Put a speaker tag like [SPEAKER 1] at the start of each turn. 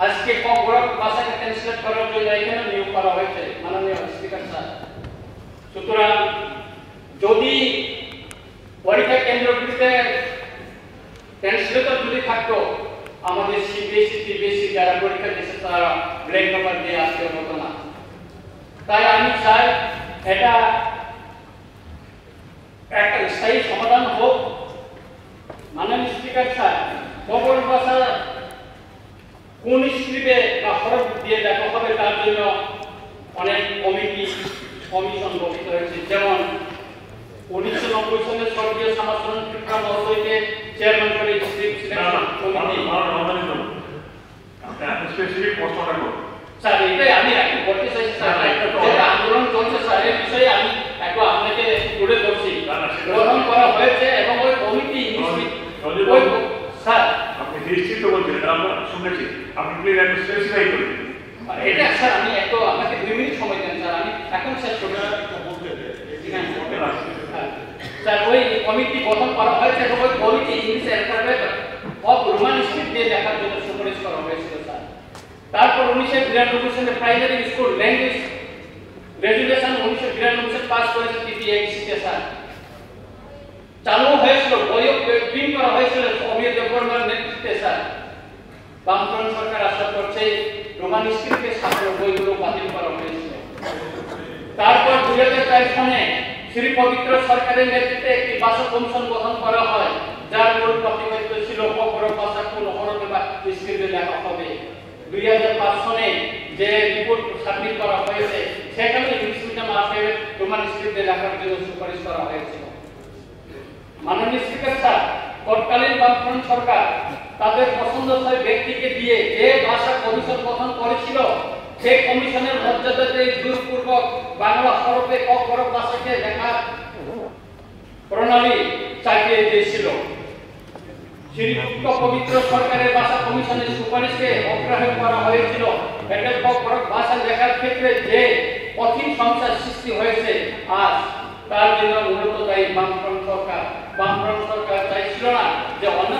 [SPEAKER 1] আজকে ককবরক ভাষাকে ট্রান্সলেট করার জন্য এখানে নিয়োগ করা হয়েছে মাননীয় স্পিকার স্যার। সুতরাং যদি পরীক্ষা কেন্দ্রগুলিতে ট্রান্সলেটর যদি থাকতো, আমাদের সিবিএসই টিবিএসই যারা পরীক্ষা দিয়েছে তারা ব্ল্যাক পেপার দিয়ে আসতে হতো না। তাই আমি চাই এটা একটা স্থায়ী সমাধান হোক। মাননীয় স্পিকার স্যার, ককবরক ভাষা কোন স্ক্রিপ্টে বা হরফ দিয়ে লেখা হবে তার জন্য অনেক কমিশন গঠিত হয়েছে। যেমন 1990 সালে স্বর্গীয় সমাজসরণ ত্রিপুরা মহোদয়কে চেয়ারম্যান করে স্ক্রিপ্ট সিলেকশন কমিটি। স্যার এটাই আমি একটু বলতে চাইছি স্যার, যেটা আন্দোলন চলছে স্যার এই বিষয়ে আমি একটু আপনাকে তুলে ধরছি। গ্রহণ করা হয়েছে এবং ওই কমিটি স্যার
[SPEAKER 2] আপনি নিশ্চিত বলছেন, আমরা শুনেছি, আপনি প্লিজ একটু স্পেসিফাই করুন।
[SPEAKER 1] এটা স্যার আমি একটু আপনাকে 2 মিনিট সময় দেন স্যার, আমি এখন শেষ করতে স্যার। ওই কমিটি গঠন করা হয়েছে এবং ওই committee English alphabet of Roman script দিয়ে লেখার জন্য সুপারিশ করা হয়েছিল স্যার। তারপর 1992 সালে প্রাইমারি স্কুল ল্যাঙ্গুয়েজ রেজুলেশন 1992 সালে পাস করেছে টিপিএইচসিতে স্যার। চালু হয়েছিল, বইও প্রিন্ট করা হয়েছিল অমিয় দেববর্মার নেতৃত্বে স্যার। বামফ্রন্ট সরকার আশা করছে রোমান স্ক্রিপ্টের ছাত্র বইগুলো বাতিল করা হয়েছিল। তারপর 2004 সালে শ্রী পবিত্র সরকারের নেতৃত্বে একটি ভাষা কমিশন গঠন করা হয়, যার মূল প্রতিপাদ্য ছিল ককবরক ভাষা কোন হরফে বা স্ক্রিপ্টে লেখা হবে। 2005 সালে যে রিপোর্ট সাবমিট করা হয়েছে সেখানে ইংলিশ মিডিয়াম আছে রোমান স্ক্রিপ্টে লেখার জন্য সুপারিশ করা হয়েছিল। মাননীয় স্পিকার স্যার, তৎকালীন বামফ্রন্ট সরকার তাদের পছন্দসই ব্যক্তিকে দিয়ে যে ভাষা কমিশন গঠন করেছিল, সেই কমিশনের মর্যাদাতে জোরপূর্বক বাংলা হরফে ককবরক ভাষাকে লেখার প্রণালী চাপিয়ে দিয়েছিল। শ্রীযুক্ত পবিত্র সরকারের ভাষা কমিশনের সুপারিশকে অগ্রাহ্য করা হয়েছিল। এতে ককবরক ভাষা লেখার ক্ষেত্রে যে কঠিন সমস্যার সৃষ্টি হয়েছে তার জন্য মূলত দায়ী বামফ্রন্ট সরকার। বামফ্রন্ট সরকার চাইছিল না যে অন্য